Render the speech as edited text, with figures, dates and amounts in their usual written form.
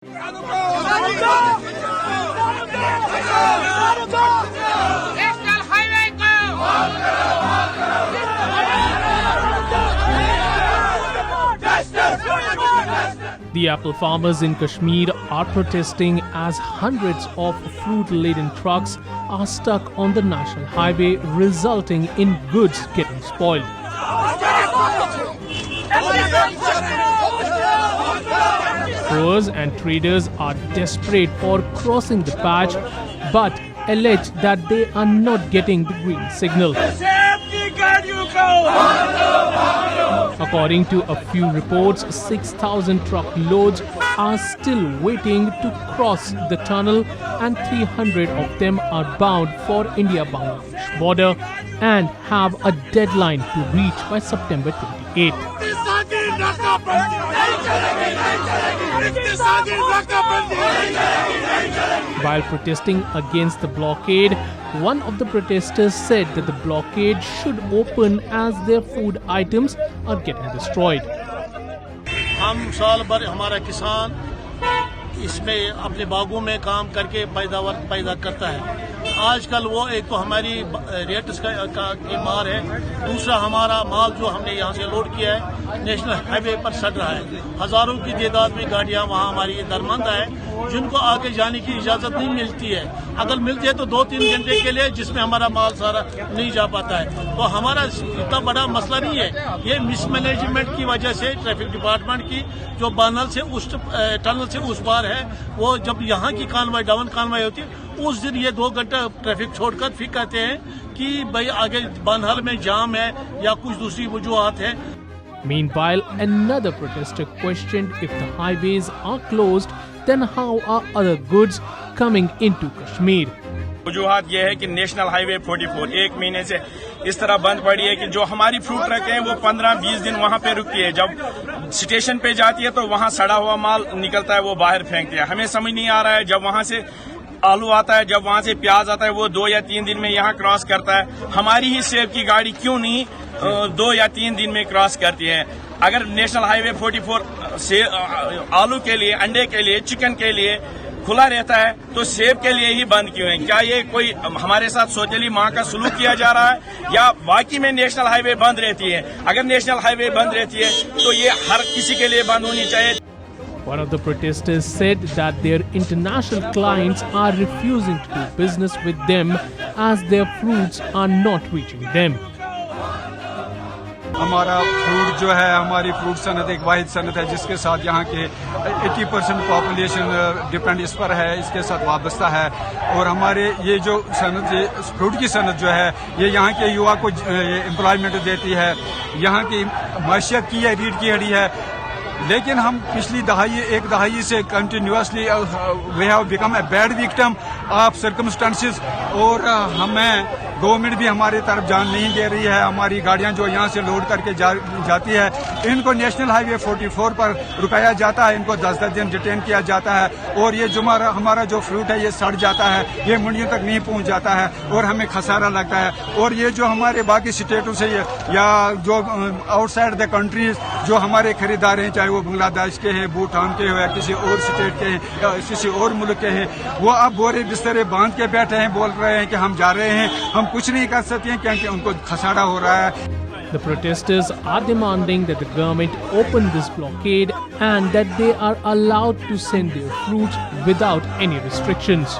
The apple farmers in Kashmir are protesting as hundreds of fruit-laden trucks are stuck on the national highway, resulting in goods getting spoiled. Growers and traders are desperate for crossing the patch, but allege that they are not getting the green signal. According to a few reports, 6,000 truckloads are still waiting to cross the tunnel, and 300 of them are bound for India-Bangladesh border and have a deadline to reach by September 28. While protesting against the blockade, one of the protesters said that the blockade should open as their food items are getting destroyed. हम साल भर हमारा किसान इसमें अपने बागों में काम करके पैदावार पैदा करता है। आजकल वो एक तो हमारी रेट्स की मार है, दूसरा हमारा माल जो हमने यहाँ से लोड किया है नेशनल हाईवे पर सड़ रहा है। हजारों की तादाद में गाड़ियाँ वहाँ हमारी दरमंद है, जिनको आगे जाने की इजाज़त नहीं मिलती है। अगर मिलती है तो 2-3 घंटे के लिए, जिसमें हमारा माल सारा नहीं जा पाता है। तो हमारा इतना बड़ा मसला नहीं है, ये मिसमैनेजमेंट की वजह से ट्रैफिक डिपार्टमेंट की जो टनल से उस पार है, वो जब यहाँ की कानवाई डाउन कानवाई होती है, उस दिन ये 2 घंटा ट्रैफिक छोड़कर फिर कहते हैं कि भाई आगे बानहल में जाम है या कुछ दूसरी वजूहात है। Meanwhile, another protester questioned if the highways are closed, then how are other goods coming into Kashmir? वजूहात ये है कि नेशनल हाईवे 44 एक महीने से इस तरह बंद पड़ी है कि जो हमारी फ्रूट ट्रक है वो 15-20 दिन वहाँ पे रुकती है। जब स्टेशन पे जाती है तो वहाँ सड़ा हुआ माल निकलता है, वो बाहर फेंकते हैं। हमें समझ नहीं आ रहा है, जब वहाँ से आलू आता है, जब वहाँ से प्याज आता है, वो 2 या 3 दिन में यहाँ क्रॉस करता है। हमारी ही सेब की गाड़ी क्यों नहीं 2 या 3 दिन में क्रॉस करती है? अगर नेशनल हाईवे 44 से आलू के लिए, अंडे के लिए, चिकन के लिए खुला रहता है तो सेब के लिए ही बंद क्यों है? क्या ये कोई हमारे साथ सोचली माँ का सलूक किया जा रहा है या वाकई में नेशनल हाईवे बंद रहती है? अगर नेशनल हाईवे बंद रहती है तो ये हर किसी के लिए बंद होनी चाहिए। One of the protesters said that their international clients are refusing to do business with them as their fruits are not reaching them. हमारा फ्रूट जो है, हमारी फ्रूट सनत एक वाहिद सनत है जिसके साथ यहाँ के 80% पॉपुलेशन डिपेंड इस पर है, इसके साथ वाबस्ता है। और हमारे ये जो सनत, फ्रूट की सनत जो है, ये यहाँ के युवा को एम्प्लॉयमेंट देती है, यहाँ की मैशियत की है, रीढ़ की हड्डी है। लेकिन हम पिछली एक दहाई से continuously we have become a bad victim of circumstances, और हमें गवर्नमेंट भी हमारी तरफ जान नहीं दे रही है। हमारी गाड़ियां जो यहाँ से लोड करके जाती है, इनको नेशनल हाईवे 44 पर रुकाया जाता है, इनको 10-10 दिन डिटेन किया जाता है, और ये जो हमारा जो फ्रूट है ये सड़ जाता है, ये मंडियों तक नहीं पहुँच जाता है और हमें खसारा लगता है। और ये जो हमारे बाकी स्टेटों से या जो आउटसाइड द कंट्रीज जो हमारे खरीदार हैं, चाहे वो बांग्लादेश के हैं, भूटान के हो या किसी और स्टेट के हैं या किसी और मुल्क के हैं, वो अब बोरे बिस्तरे बांध के बैठे हैं, बोल रहे हैं कि हम जा रहे हैं, हम कुछ नहीं कर सकते हैं क्योंकि उनको खसारा हो रहा है। The protesters are demanding that the government open this blockade and that they are allowed to send their fruits without any restrictions.